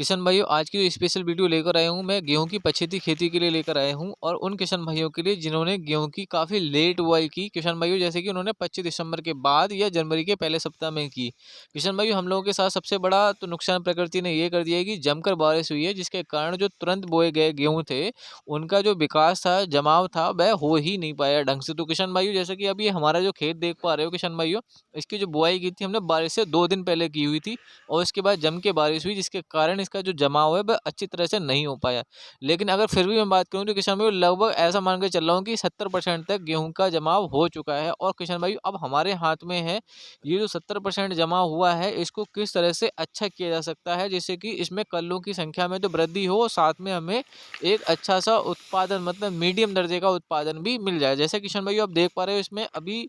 किसान भाइयों, आज की जो स्पेशल वीडियो लेकर आया हूँ मैं गेहूं की पछेती खेती के लिए लेकर आया हूँ और उन किसान भाइयों के लिए जिन्होंने गेहूं की काफ़ी लेट बुआई की। किसान भाइयों, जैसे कि उन्होंने 25 दिसंबर के बाद या जनवरी के पहले सप्ताह में की। किसान भाइयों, हम लोगों के साथ सबसे बड़ा तो नुकसान प्रकृति ने ये कर दिया है कि जमकर बारिश हुई है, जिसके कारण जो तुरंत बोए गए गेहूँ थे उनका जो विकास था, जमाव था, वह हो ही नहीं पाया ढंग से। तो किसान भाइयों, जैसे कि अभी हमारा जो खेत देख पा रहे हो किसान भाइयों, इसकी जो बुआई की थी हमने बारिश से 2 दिन पहले की हुई थी और इसके बाद जम के बारिश हुई, जिसके कारण इसका जो जमाव है वह अच्छी तरह से नहीं हो पाया। लेकिन अगर फिर भी मैं बात करूँ तो किसान भाइयों, लगभग ऐसा मान के चल रहा हूँ कि 70% तक गेहूं का जमाव हो चुका है। और किसान भाइयों, अब हमारे हाथ में है ये जो 70% जमा हुआ है, इसको किस तरह से अच्छा किया जा सकता है, जिससे कि इसमें कल्लों की संख्या में तो वृद्धि हो, साथ में हमें एक अच्छा सा उत्पादन, मतलब मीडियम दर्जे का उत्पादन भी मिल जाए। जैसे किसान भाइयों, आप देख पा रहे हो इसमें अभी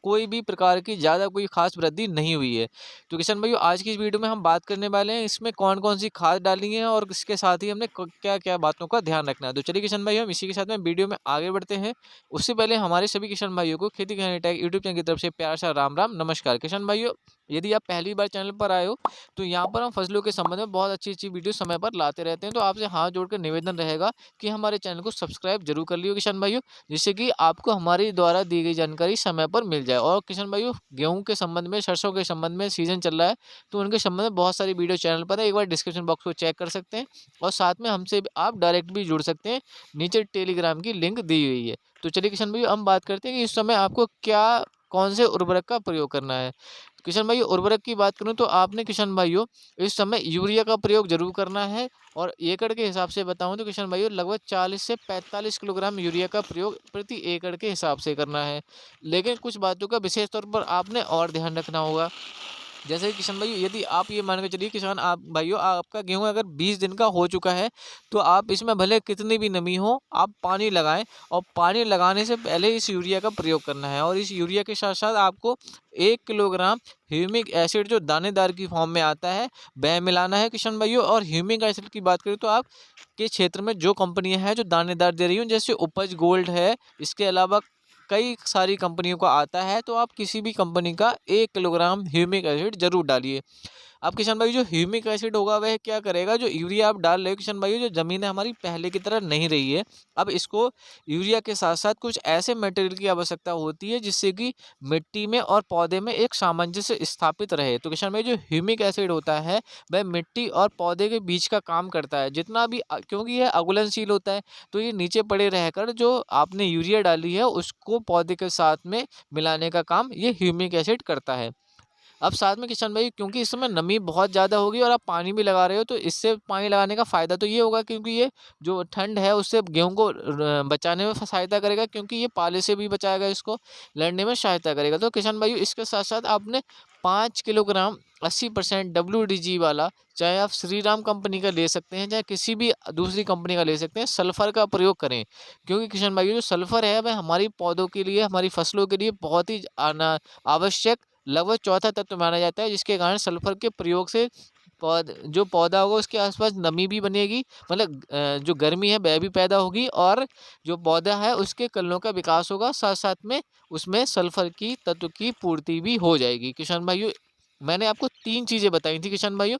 कोई भी प्रकार की ज़्यादा कोई खास वृद्धि नहीं हुई है। तो किसान भाइयों, आज की इस वीडियो में हम बात करने वाले हैं इसमें कौन-कौन सी खाद डालनी है और इसके साथ ही हमने क क्या-क्या बातों का ध्यान रखना है। तो चलिए किसान भाइयों, हम इसी के साथ में वीडियो में आगे बढ़ते हैं। उससे पहले हमारे सभी किसान भाइयों को खेती किसानी टेक यूट्यूब चैनल की तरफ से प्यार सा राम-राम, नमस्कार। किसान भाइयों, यदि आप पहली बार चैनल पर आए हो तो यहाँ पर हम फसलों के संबंध में बहुत अच्छी-अच्छी वीडियो समय पर लाते रहते हैं। तो आपसे हाथ जोड़कर निवेदन रहेगा कि हमारे चैनल को सब्सक्राइब ज़रूर कर लियो किसान भाइयों, जिससे कि आपको हमारे द्वारा दी गई जानकारी समय पर मिल जाए। और किसान भाइयों, गेहूं के संबंध में, सरसों के संबंध में सीजन चल रहा है तो उनके संबंध में बहुत सारी वीडियो चैनल पर है, एक बार डिस्क्रिप्शन बॉक्स को चेक कर सकते हैं और साथ में हमसे आप डायरेक्ट भी जुड़ सकते हैं, नीचे टेलीग्राम की लिंक दी हुई है। तो चलिए किसान भाइयों, हम बात करते हैं कि इस समय आपको क्या, कौन से उर्वरक का प्रयोग करना है। किसान भाइयों, उर्वरक की बात करूं तो आपने किसान भाइयों इस समय यूरिया का प्रयोग जरूर करना है। और एकड़ के हिसाब से बताऊं तो किसान भाइयों, लगभग 40 से 45 किलोग्राम यूरिया का प्रयोग प्रति एकड़ के हिसाब से करना है। लेकिन कुछ बातों का विशेष तौर पर आपने और ध्यान रखना होगा। जैसे कि किसान भाइयों, यदि आप ये मान के चलिए किसान आप भाइयों, आपका गेहूं अगर 20 दिन का हो चुका है तो आप इसमें भले कितनी भी नमी हो, आप पानी लगाएं और पानी लगाने से पहले इस यूरिया का प्रयोग करना है। और इस यूरिया के साथ साथ आपको 1 किलोग्राम ह्यूमिक एसिड जो दानेदार की फॉर्म में आता है वह मिलाना है किसान भाइयों। और ह्यूमिक एसिड की बात करें तो आप के क्षेत्र में जो कंपनियां हैं जो दानेदार दे रही हूँ, जैसे उपज गोल्ड है, इसके अलावा कई सारी कंपनियों का आता है, तो आप किसी भी कंपनी का 1 किलोग्राम ह्यूमिक एसिड जरूर डालिए। अब किसान भाई, जो ह्यूमिक एसिड होगा वह क्या करेगा, जो यूरिया आप डाल रहे हो किसान भाई, जो ज़मीन है हमारी पहले की तरह नहीं रही है। अब इसको यूरिया के साथ साथ कुछ ऐसे मटेरियल की आवश्यकता होती है जिससे कि मिट्टी में और पौधे में एक सामंजस्य स्थापित रहे। तो किसान भाई, जो ह्यूमिक एसिड होता है वह मिट्टी और पौधे के बीच का काम करता है, जितना भी क्योंकि यह अघुलनशील होता है, तो ये नीचे पड़े रहकर जो आपने यूरिया डाली है उसको पौधे के साथ में मिलाने का काम ये ह्यूमिक एसिड करता है। अब साथ में किसान भाई, क्योंकि इस समय नमी बहुत ज़्यादा होगी और आप पानी भी लगा रहे हो, तो इससे पानी लगाने का फ़ायदा तो ये होगा क्योंकि ये जो ठंड है उससे गेहूं को बचाने में सहायता करेगा, क्योंकि ये पाले से भी बचाएगा, इसको लड़ने में सहायता करेगा। तो किसान भाई, इसके साथ साथ आपने 5 किलोग्राम 80% WDG वाला, चाहे आप श्री राम कंपनी का ले सकते हैं, चाहे किसी भी दूसरी कंपनी का ले सकते हैं, सल्फर का प्रयोग करें। क्योंकि किसान भाई, जो सल्फर है वह हमारी पौधों के लिए, हमारी फसलों के लिए बहुत ही आवश्यक, लगभग चौथा तत्व माना जाता है, जिसके कारण सल्फर के प्रयोग से जो पौधा होगा उसके आसपास नमी भी बनेगी, मतलब जो गर्मी है वह भी पैदा होगी और जो पौधा है उसके कलियों का विकास होगा, साथ साथ में उसमें सल्फर की तत्व की पूर्ति भी हो जाएगी। किसान भाइयों, मैंने आपको 3 चीज़ें बताई थी किसान भाइयों।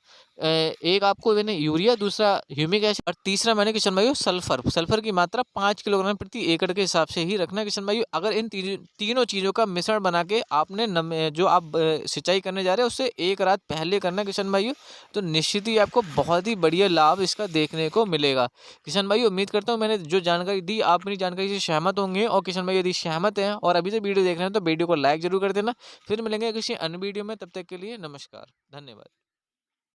एक आपको मैंने यूरिया, दूसरा ह्यूमिक एसिड और तीसरा मैंने किसान भाइयों सल्फर। सल्फर की मात्रा 5 किलोग्राम प्रति एकड़ के हिसाब से ही रखना किसान भाइयों। अगर इन तीनों चीज़ों का मिश्रण बना के आपने जो आप सिंचाई करने जा रहे हैं उससे एक रात पहले करना किसान भाइयों, तो निश्चित ही आपको बहुत ही बढ़िया लाभ इसका देखने को मिलेगा। किसान भाइयों, उम्मीद करता हूँ मैंने जो जानकारी दी आप मेरी जानकारी से सहमत होंगे। और किसान भाई, यदि सहमत हैं और अभी से वीडियो देख रहे हैं तो वीडियो को लाइक जरूर कर देना। फिर मिलेंगे किसी अन्य वीडियो में, तब तक के लिए नमस्कार, धन्यवाद।